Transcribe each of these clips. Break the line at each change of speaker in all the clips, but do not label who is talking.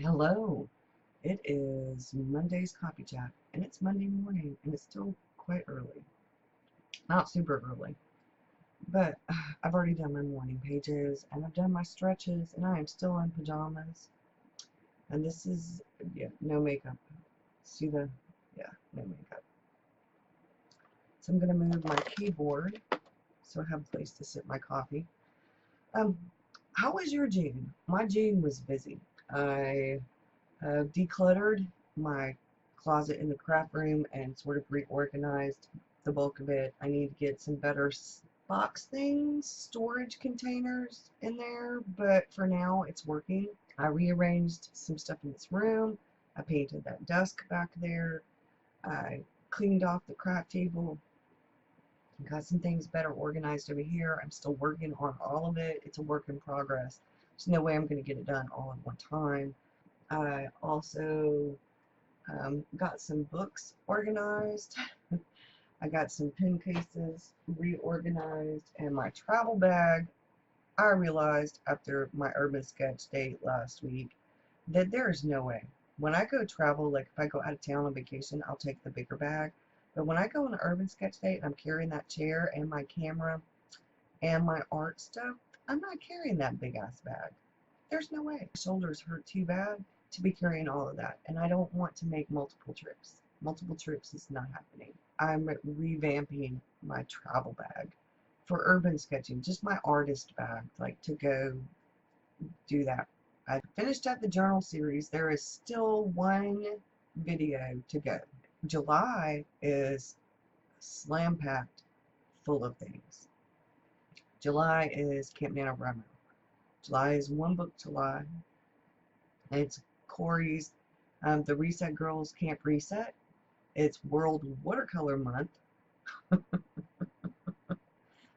Hello. It is Monday's coffee chat, and it's Monday morning, and it's still quite early. Not super early, but I've already done my morning pages, and I've done my stretches, and I am still in pajamas. And this is, yeah, no makeup. See the, yeah, no makeup. So I'm going to move my keyboard so I have a place to sip my coffee. Um, how was your June? My June was busy. I decluttered my closet in the craft room and sort of reorganized the bulk of it. I need to get some better box things, storage containers in there, but for now it's working. I rearranged some stuff in this room. I painted that desk back there. I cleaned off the craft table. Got some things better organized over here. I'm still working on all of it. It's a work in progress. There's no way I'm going to get it done all at one time. I also got some books organized. I got some pen cases reorganized, and my travel bag. I realized after my urban sketch date last week that there is no way. When I go travel, like if I go out of town on vacation, I'll take the bigger bag. But when I go on an urban sketch date and I'm carrying that chair and my camera and my art stuff, I'm not carrying that big ass bag. There's no way. My shoulders hurt too bad to be carrying all of that, and I don't want to make multiple trips. Multiple trips is not happening. I'm revamping my travel bag for urban sketching, just my artist bag, like to go do that. I finished up the journal series. There is still one video to go. July is slam packed full of things. July is Camp NaNoWriMo. July is One Book July. It's Corey's The Reset Girls Camp Reset. It's World Watercolor Month.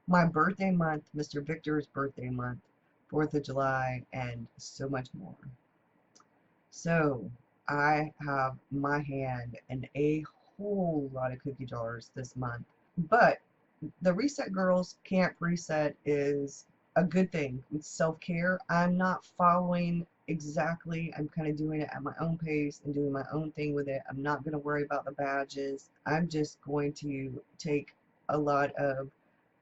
My birthday month, Mr. Victor's birthday month, 4th of July, and so much more. So I have my hand in a whole lot of cookie jars this month. But the Reset Girls Camp Reset is a good thing. It's self-care. I'm not following exactly. I'm kind of doing it at my own pace and doing my own thing with it. I'm not going to worry about the badges. I'm just going to take a lot of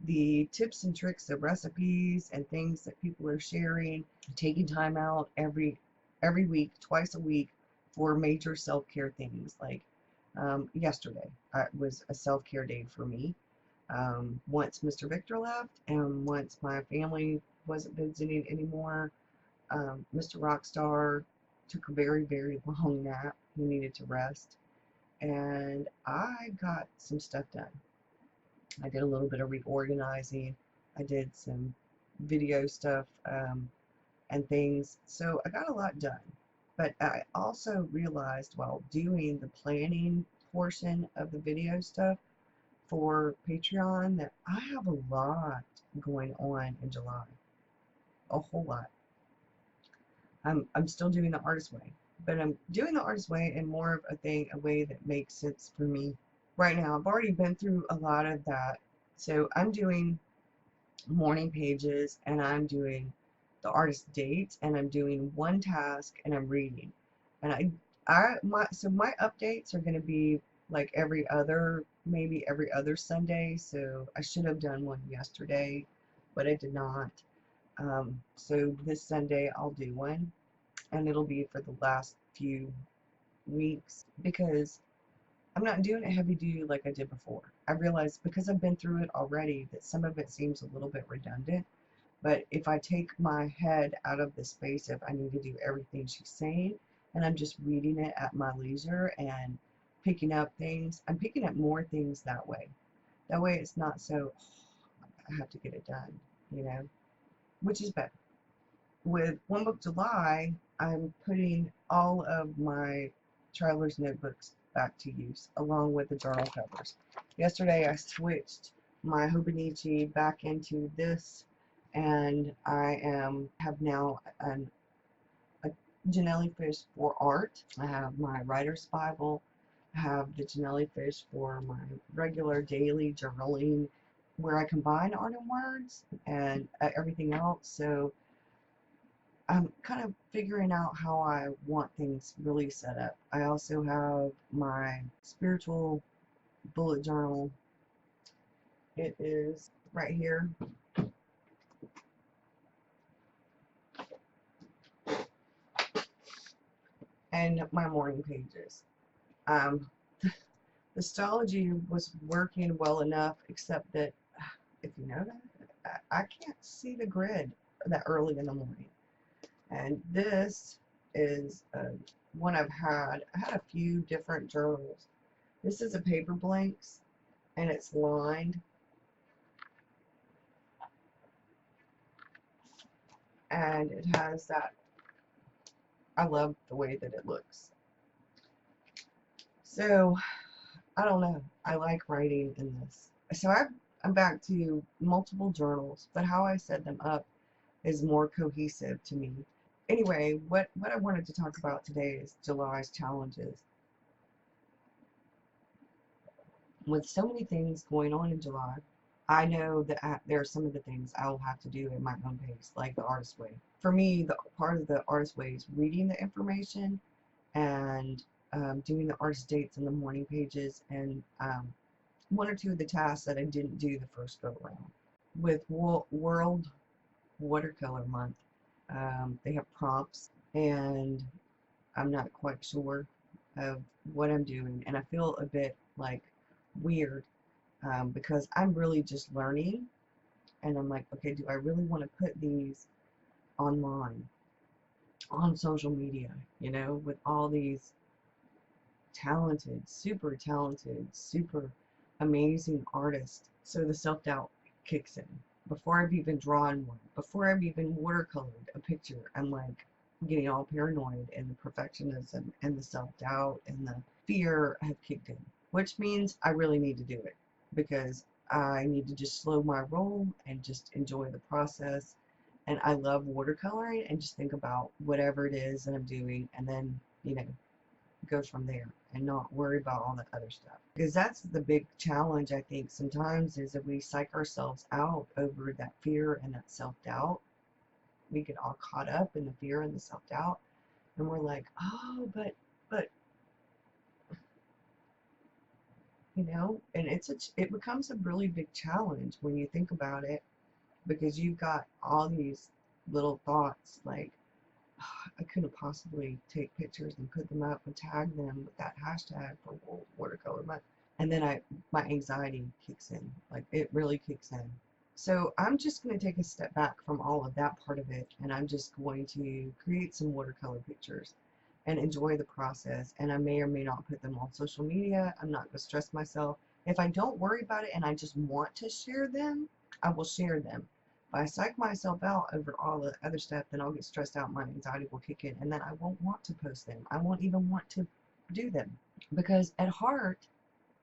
the tips and tricks of recipes and things that people are sharing, taking time out every week, twice a week, for major self-care things. Like yesterday was a self-care day for me. Once Mr. Victor left and once my family wasn't visiting anymore, Mr. Rockstar took a very, very long nap. He needed to rest. And I got some stuff done. I did a little bit of reorganizing. I did some video stuff and things. So I got a lot done. But I also realized while doing the planning portion of the video stuff for Patreon that I have a lot going on in July. A whole lot. I'm still doing the artist way, but I'm doing the artist way in more of a way that makes sense for me right now. I've already been through a lot of that. So I'm doing morning pages, and I'm doing the artist dates, and I'm doing one task, and I'm reading. And my updates are going to be like maybe every other Sunday. So I should have done one yesterday, but I did not. So this Sunday I'll do one, and it'll be for the last few weeks because I'm not doing it heavy duty like I did before. I realized because I've been through it already that some of it seems a little bit redundant. But if I take my head out of the space of I need to do everything she's saying, and I'm just reading it at my leisure and picking up things, I'm picking up more things that way. That way it's not so, oh, I have to get it done, which is better. With One Book July, I'm putting all of my traveler's notebooks back to use, along with the journal covers. Yesterday, I switched my Hobonichi back into this, and have now a Janelli fish for art. I have my writer's Bible. I have the Janelli fish for my regular daily journaling, where I combine art and words and everything else. So I'm kind of figuring out how I want things really set up. I also have my spiritual bullet journal. It is right here. And my morning pages. Um, the astrology was working well enough, except that if you know that, I can't see the grid that early in the morning. And this is one I've had. I had a few different journals. This is a paper blanks, and it's lined, and it has that. I love the way that it looks. So I don't know. I like writing in this. So I'm back to multiple journals, but how I set them up is more cohesive to me. Anyway, what I wanted to talk about today is July's challenges. With so many things going on in July, I know that there are some of the things I will have to do at my own pace, like the artist way. For me, the part of the artist way is reading the information and doing the artist dates in the morning pages, and one or two of the tasks that I didn't do the first go around. With World Watercolor Month, they have prompts, and I'm not quite sure of what I'm doing, and I feel a bit like weird because I'm really just learning, and I'm like, okay, do I really want to put these online, on social media, with all these talented, super amazing artists? So the self-doubt kicks in. Before I've even drawn one, before I've even watercolored a picture, I'm like getting all paranoid, and the perfectionism and the self-doubt and the fear have kicked in, which means I really need to do it because I need to just slow my roll and just enjoy the process. And I love watercoloring and just think about whatever it is that I'm doing, and then, go from there and not worry about all the other stuff. Because that's the big challenge, I think, sometimes, is that we psych ourselves out over that fear and that self-doubt. We get all caught up in the fear and the self-doubt, and we're like, oh, but, and it becomes a really big challenge when you think about it, because you've got all these little thoughts like, I couldn't possibly take pictures and put them up and tag them with that hashtag for World Watercolor Month. And then my anxiety kicks in. Like, it really kicks in. So I'm just going to take a step back from all of that part of it, and I'm just going to create some watercolor pictures and enjoy the process. And I may or may not put them on social media. I'm not going to stress myself. If I don't worry about it and I just want to share them, I will share them. If I psych myself out over all the other stuff, then I'll get stressed out, my anxiety will kick in, and then I won't want to post them. I won't even want to do them. Because at heart,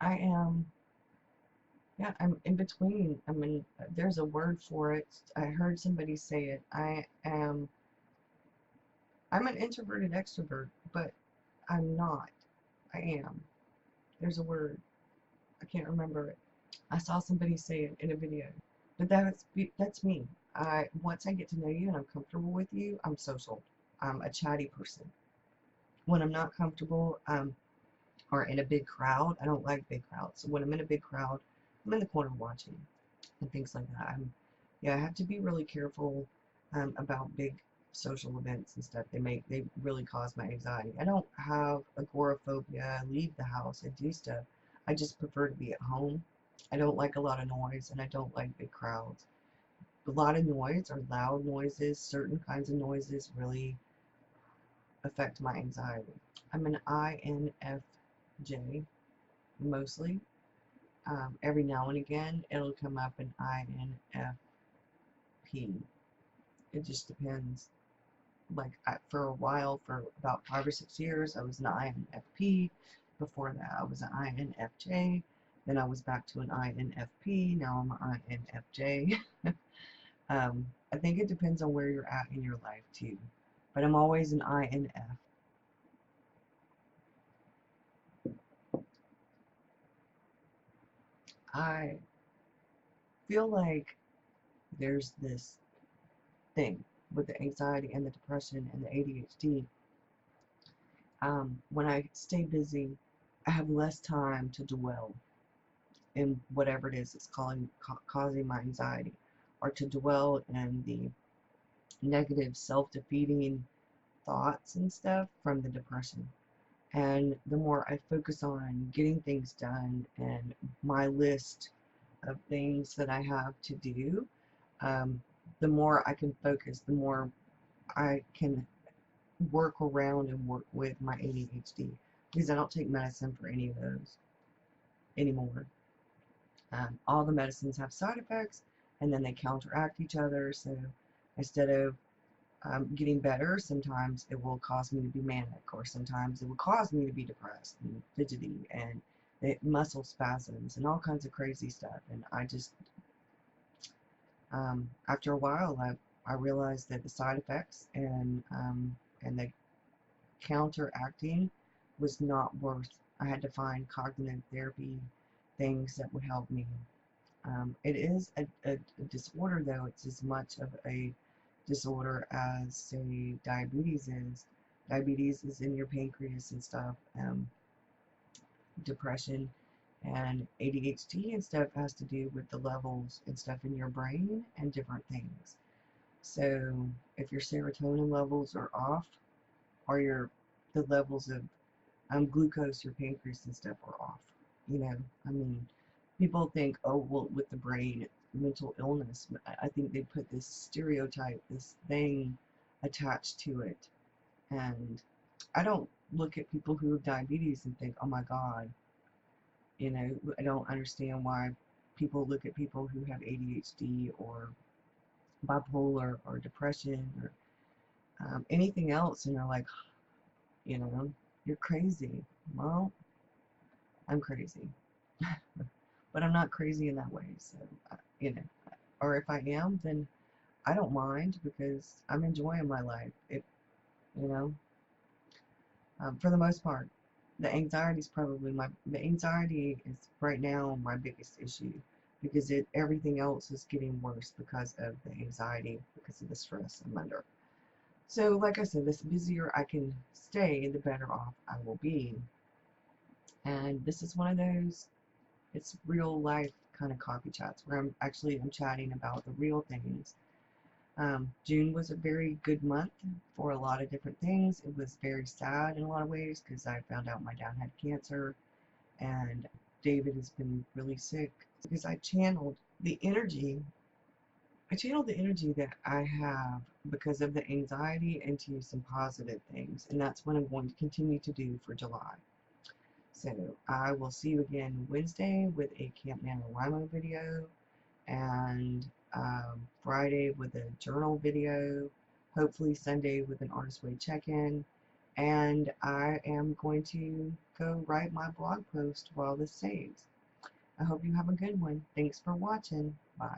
I am, yeah, I'm in between. I mean, there's a word for it. I heard somebody say it. I'm an introverted extrovert, but I'm not. I am. There's a word. I can't remember it. I saw somebody say it in a video. But that's me. Once I get to know you and I'm comfortable with you, I'm social. I'm a chatty person. When I'm not comfortable, or in a big crowd, I don't like big crowds. So when I'm in a big crowd, I'm in the corner watching and things like that. I have to be really careful about big social events and stuff. They really cause my anxiety. I don't have agoraphobia. I leave the house. I do stuff. I just prefer to be at home. I don't like a lot of noise, and I don't like big crowds. A lot of noise or loud noises, certain kinds of noises really affect my anxiety. I'm an INFJ mostly. Every now and again, it'll come up an INFP. It just depends. Like, for a while, for about 5 or 6 years, I was an INFP. Before that, I was an INFJ. Then I was back to an INFP. Now I'm an INFJ. I think it depends on where you're at in your life too. But I'm always an INF. I feel like there's this thing. with the anxiety and the depression and the ADHD, when I stay busy, I have less time to dwell in whatever it is that's causing my anxiety, or to dwell in the negative self-defeating thoughts and stuff from the depression. And the more I focus on getting things done and my list of things that I have to do, um, the more I can focus, the more I can work around and work with my ADHD, because I don't take medicine for any of those anymore. All the medicines have side effects, and then they counteract each other. So instead of getting better, sometimes it will cause me to be manic, or sometimes it will cause me to be depressed and fidgety and muscle spasms and all kinds of crazy stuff. And I just, after a while, I realized that the side effects and the counteracting was not worth. I had to find cognitive therapy things that would help me. It is a disorder, though. It's as much of a disorder as, say, diabetes is. Diabetes is in your pancreas and stuff. Depression and ADHD and stuff has to do with the levels and stuff in your brain and different things. So if your serotonin levels are off, or the levels of glucose, your pancreas and stuff are off. I mean, people think, oh, well, with the brain, mental illness. I think they put this stereotype, this thing attached to it. And I don't look at people who have diabetes and think, oh my God, I don't understand why people look at people who have ADHD or bipolar or depression or anything else, and they're like, you know, you're crazy. Well, I'm crazy. But I'm not crazy in that way. So, you know, or if I am, then I don't mind, because I'm enjoying my life. You know, for the most part, the anxiety is right now my biggest issue, because everything else is getting worse because of the anxiety, because of the stress I'm under. So, like I said, the busier I can stay, the better off I will be. And this is one of those, it's real life kind of coffee chats where I'm chatting about the real things. June was a very good month for a lot of different things. It was very sad in a lot of ways, because I found out my dad had cancer, and David has been really sick, because I channeled the energy that I have because of the anxiety into some positive things, and that's what I'm going to continue to do for July. So I will see you again Wednesday with a Camp NaNoWriMo video, and Friday with a journal video, hopefully Sunday with an Artist Way check-in, and I am going to go write my blog post while this saves. I hope you have a good one. Thanks for watching. Bye.